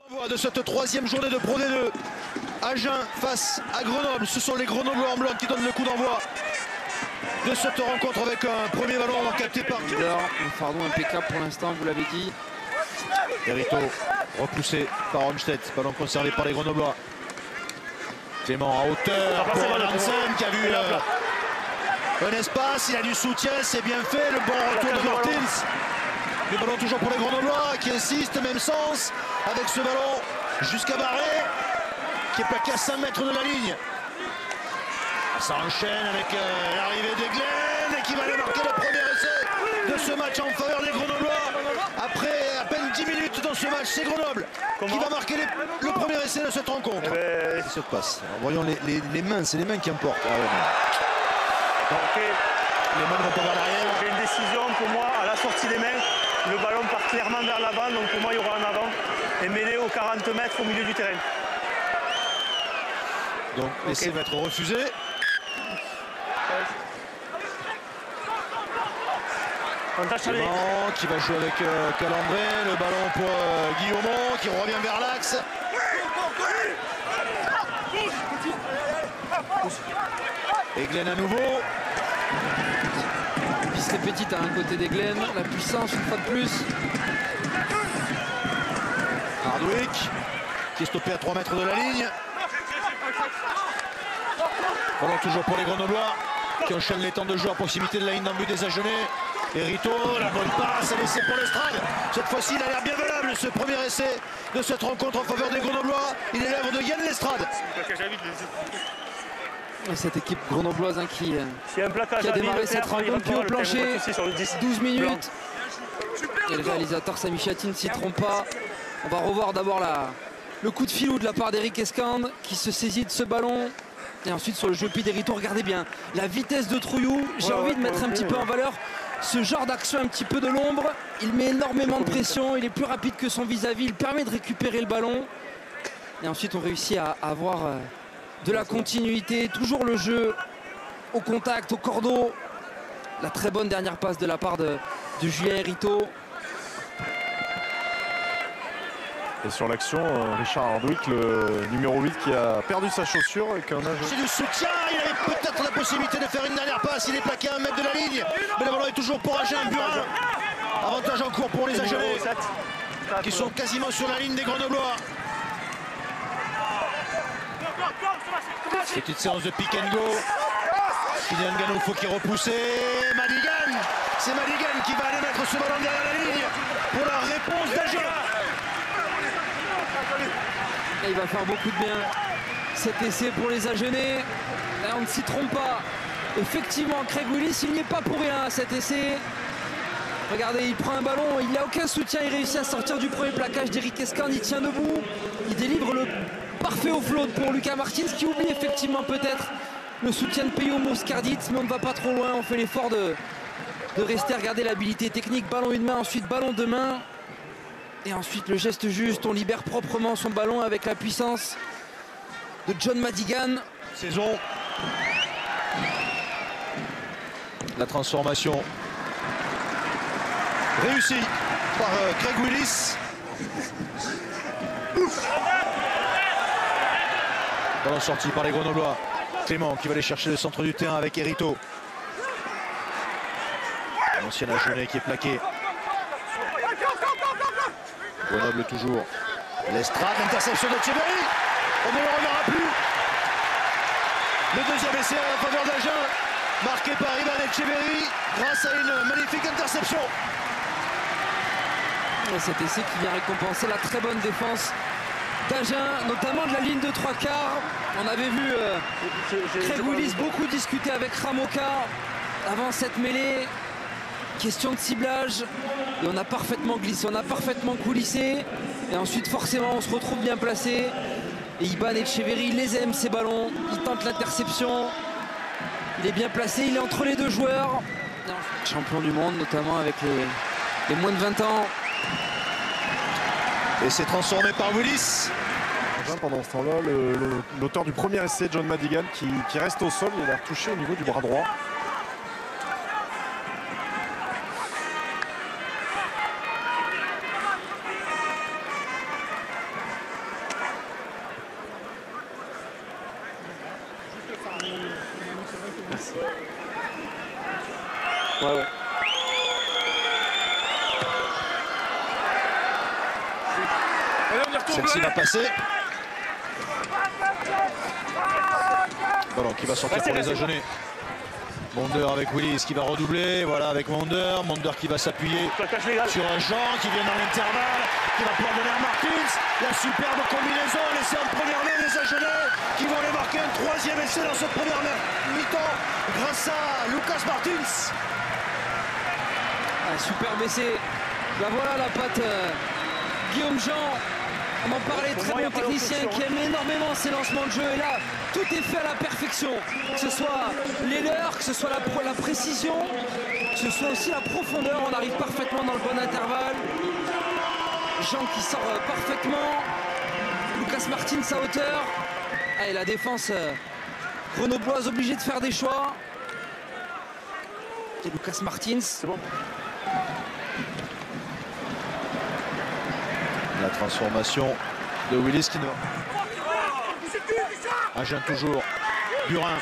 De cette troisième journée de Pro D2, Agen face à Grenoble. Ce sont les Grenoblois en blanc qui donnent le coup d'envoi de cette rencontre avec un premier ballon capté par Miller. Un fardeau impeccable pour l'instant, vous l'avez dit. Hérito repoussé par Olmstedt, ballon conservé par les Grenoblois. Clément à hauteur pour Hansen qui a vu un espace, il a du soutien, c'est bien fait, le bon retour de Martins. Le ballon toujours pour les Grenoblois qui insistent, même sens, avec ce ballon jusqu'à Barré, qui est plaqué à 5 mètres de la ligne. Ça enchaîne avec l'arrivée d'Eglen, et qui va aller marquer le premier essai de ce match en faveur des Grenoblois. Après à peine 10 minutes dans ce match, c'est Grenoble qui va marquer le premier essai de cette rencontre. Cette passe. Alors, voyons les mains, c'est les mains qui importent. Ah ouais. Okay. Les mains vont pas vers l'arrière. J'ai une décision pour moi à la sortie des mains. Le ballon part clairement vers l'avant, donc pour moi il y aura un avant. Et mêlé aux 40 mètres au milieu du terrain. Donc l'essai va être refusé. Clément qui va jouer avec Calandré, le ballon pour Guillaumont qui revient vers l'axe. Eglen à nouveau. Piste petite à un côté d'Eglen, la puissance une fois de plus. Hardwick qui est stoppé à 3 mètres de la ligne. Ballon toujours pour les Grenoblois qui enchaînent les temps de jeu à proximité de la ligne d'en but des Agenais. Hérito, la bonne passe, un essai pour l'Estrade. Cette fois-ci, il a l'air bien valable ce premier essai de cette rencontre en faveur des Grenoblois. Il est l'œuvre de Yann L'Estrade. Cette équipe grenobloise qui a démarré cette rencontre puis au plancher, 12 minutes. Et le réalisateur Sami Chatin ne s'y trompe pas. On va revoir d'abord le coup de filou de la part d'Eric Escande qui se saisit de ce ballon. Et ensuite sur le jeu d'Hérito, regardez bien la vitesse de Trouillou. J'ai envie de mettre un petit peu en valeur ce genre d'action un petit peu de l'ombre. Il met énormément de pression, il est plus rapide que son vis-à-vis, il permet de récupérer le ballon. Et ensuite on réussit à avoir de la continuité, toujours le jeu au contact, au cordeau. La très bonne dernière passe de la part de Julien Hérito. Et sur l'action, Richard Hardwick, le numéro 8 qui a perdu sa chaussure avec un âge. C'est du soutien, il avait peut-être la possibilité de faire une dernière passe, il est plaqué à 1 mètre de la ligne, mais le ballon est toujours pour Agen, Burin. Avantage en cours pour les Agenais qui sont quasiment sur la ligne des Grenoblois. Petite séance de pick and go. Kylian Ganoufo qui est repoussé. Madigan, c'est Madigan qui va aller mettre ce ballon derrière la ligne pour la réponse d'Agen. Et il va faire beaucoup de bien cet essai pour les Agenais. Là, on ne s'y trompe pas. Effectivement, Craig Willis, il n'y est pas pour rien à cet essai. Regardez, il prend un ballon, il n'a aucun soutien, il réussit à sortir du premier plaquage d'Eric Escande, il tient debout, il délivre le parfait offload pour Lucas Martins qui oublie effectivement peut-être le soutien de Peyo Moscardit, mais on ne va pas trop loin, on fait l'effort de rester, regarder l'habilité technique, ballon une main, ensuite ballon deux mains. Et ensuite le geste juste, on libère proprement son ballon avec la puissance de John Madigan. Saison. La transformation réussie par Craig Willis. Ballon sorti par les Grenoblois. Clément qui va aller chercher le centre du terrain avec Hérito. L'ancien Agenais qui est plaqué. Grenoble toujours. L'Estrade, l'interception de Thierry. On ne le reverra plus. Le deuxième essai en faveur d'Agen, marqué par Ivan Etcheverry grâce à une magnifique interception. Et cet essai qui vient récompenser la très bonne défense d'Agen, notamment de la ligne de 3/4. On avait vu Craig Willis beaucoup discuter avec Ramoka avant cette mêlée. Question de ciblage, et on a parfaitement glissé, on a parfaitement coulissé, et ensuite forcément on se retrouve bien placé, et Iban Etcheverry les aime ces ballons, il tente l'interception, il est bien placé, il est entre les deux joueurs, champion du monde notamment avec les moins de 20 ans. Et c'est transformé par Willis. Pendant ce temps-là, l'auteur du premier essai, John Madigan, qui reste au sol, il a touché au niveau du bras droit. Ouais. Celle-ci va passer. Ballon qui va sortir pour les Agenais. Monder avec Willis qui va redoubler. Voilà avec Monder. Monder qui va s'appuyer sur un Jean qui vient dans l'intervalle, qui va pouvoir donner à Martins. La superbe combinaison, l'essai en première main des Agenais qui vont aller marquer un troisième essai dans cette première mi-temps grâce à Lucas Martins. Un superbe essai. La voilà la patte Guillaume Jean. On en parlait, très bon technicien qui aime énormément ses lancements de jeu. Et là, tout est fait à la perfection. Que ce soit les leurs, que ce soit la précision, que ce soit aussi la profondeur. On arrive parfaitement dans le bon intervalle. Jean qui sort parfaitement. Lucas Martins à hauteur. Et la défense grenobloise obligée de faire des choix. Et Lucas Martins. C'est bon. La transformation de Willis qui ne... Agen toujours. Burin.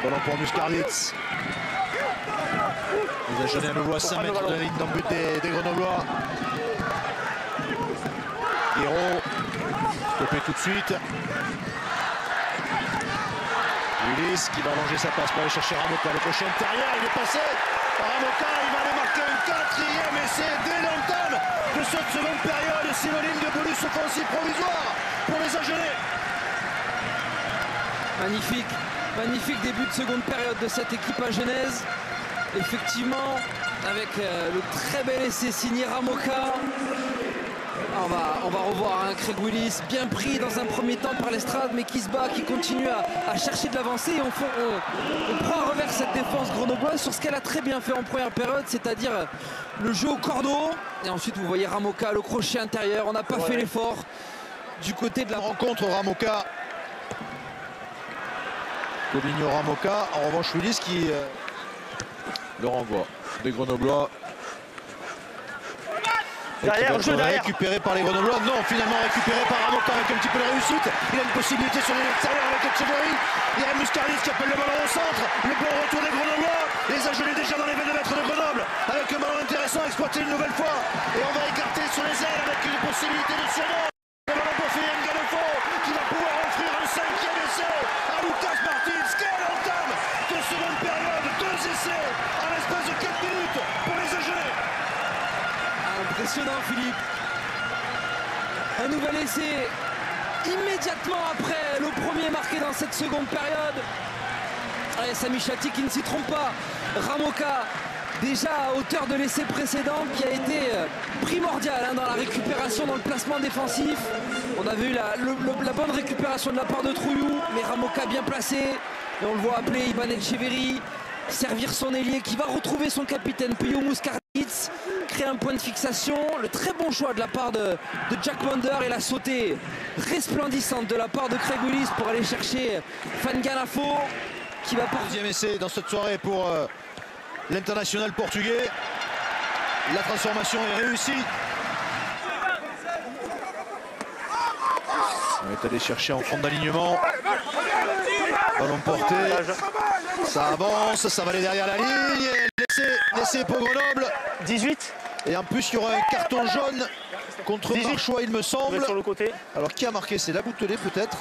Ballon pour Muscarlitz. Les Agenais à nouveau à 5 mètres de la ligne dans le but des Grenoblois. Hérault. Stoppé tout de suite. Willis qui va allonger sa passe pour aller chercher Ramoka. Le crochet intérieur, il est passé. Ramoka, il va aller marquer un quatrième essai dès l'entame de cette seconde période, synonyme de bonus offensif provisoire pour les Agenais. Magnifique, magnifique début de seconde période de cette équipe agenaise. Effectivement, avec le très bel essai signé Ramoka. On va revoir Craig Willis, bien pris dans un premier temps par l'Estrade, mais qui se bat, qui continue à chercher de l'avancée. Et on prend à revers cette défense grenobloise sur ce qu'elle a très bien fait en première période, c'est-à-dire le jeu au cordeau. Et ensuite, vous voyez Ramoka, le crochet intérieur. On n'a pas fait l'effort du côté de la rencontre. Ramoka. Coligno Ramoka. En revanche, Willis qui le renvoie des Grenoblois. Derrière, jeu derrière. Récupéré par les Grenoblois. Non, finalement récupéré par Ramoka avec un petit peu de réussite. Il a une possibilité sur l'extérieur avec Etcheverry. Il y a Muscarlitz qui appelle le ballon au centre. Le bon retour des Grenoblois. Les Agenais déjà dans les 22 mètres de Grenoble. Avec un ballon intéressant exploité une nouvelle fois. Et on va écarter sur les ailes avec une possibilité de surnom. Le ballon pour Félix Galefo qui va pouvoir offrir un cinquième essai à Lucas Martins. Quelle entame de seconde période. 2 essais en l'espace de 4 minutes pour les Agenais. Impressionnant, Philippe. Un nouvel essai immédiatement après le premier marqué dans cette seconde période. Allez, Sami Chatti qui ne s'y trompe pas. Ramoka déjà à hauteur de l'essai précédent qui a été primordial dans la récupération, dans le placement défensif. On a vu la bonne récupération de la part de Trouillou, mais Ramoka bien placé. Et on le voit appeler Ivan Etcheverry, servir son ailier qui va retrouver son capitaine Pio Muscarlitz, créer un point de fixation. Le très bon choix de la part de Jack Monder et la sautée resplendissante de la part de Craig Willis pour aller chercher Fan Galafo qui va porter. Deuxième essai dans cette soirée pour l'international portugais. La transformation est réussie. On est allé chercher en fond d'alignement. Ballon porté. Ça avance, ça va aller derrière la ligne. L'essai pour Grenoble. 18. Et en plus, il y aura un carton jaune contre Marchois, il me semble. Sur le côté. Alors, qui a marqué? C'est la Boutelet, peut-être.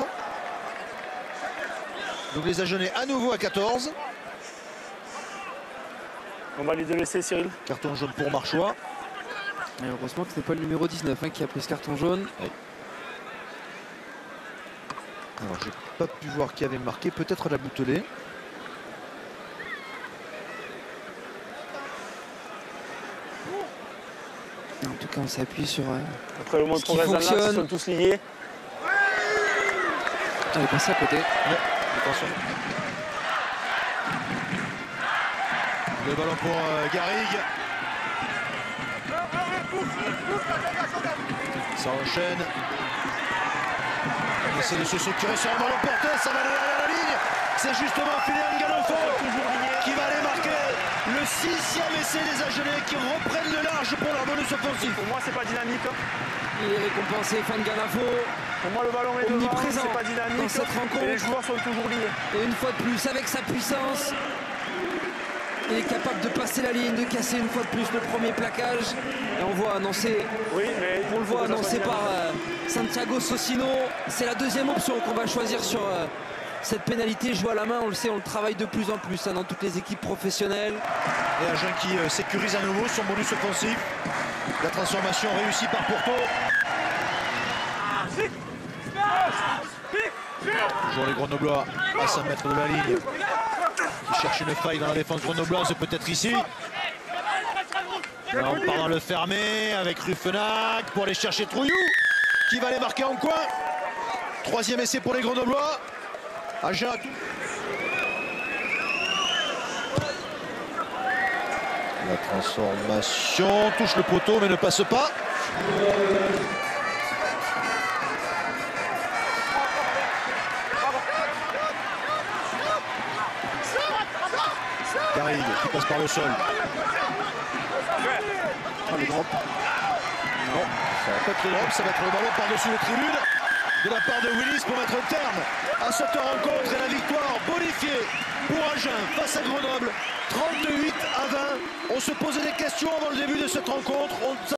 Donc, les Agenais à nouveau à 14. On va lui laisser, Cyril. Carton jaune pour Marchois. Et heureusement que ce n'est pas le numéro 19 qui a pris ce carton jaune. Oui. Alors, j'ai pas pu voir qui avait marqué. Peut-être la Boutelet. En tout cas, on s'appuie sur. Après le moment de progrès, ils sont tous liés. On est passé à côté. Ouais, attention. Le ballon pour Garrigue. Ça enchaîne. On essaie de se structurer sur un ballon porté. Ça va aller derrière la ligne. C'est justement Félix Galefo qui va aller marquer le 6e essai des Agenais qui reprennent le large pour leur bonus offensif. Pour moi, c'est pas dynamique. Il est récompensé, Fan Galafo. Pour moi, le ballon est devant, omniprésent c'est pas dynamique. dans cette rencontre. Et les joueurs sont toujours liés. Et une fois de plus, avec sa puissance, il est capable de passer la ligne, de casser une fois de plus le premier plaquage. Et on voit annoncé, oui, mais on le voit annoncé par Santiago Socino. C'est la deuxième option qu'on va choisir sur cette pénalité. Jouer à la main, on le sait, on le travaille de plus en plus dans toutes les équipes professionnelles. Et Agen qui sécurise à nouveau son bonus offensif. La transformation réussie par Porto. Toujours les Grenoblois à 5 mètres de la ligne. Qui cherche une faille dans la défense grenobloise, peut-être ici. Là, on part dans le fermé avec Ruffenac pour aller chercher Trouillou qui va aller marquer en coin. Troisième essai pour les Grenoblois. Agen. La transformation touche le poteau mais ne passe pas. Garrigue qui passe par le sol. Ah, le drop. Non, ça va pas être le drop, ça va être le ballon par-dessus les tribunes de la part de Willis pour mettre un terme à cette rencontre et la victoire bonifiée pour Agen face à Grenoble. 32-8 à 20. On se posait des questions avant le début de cette rencontre.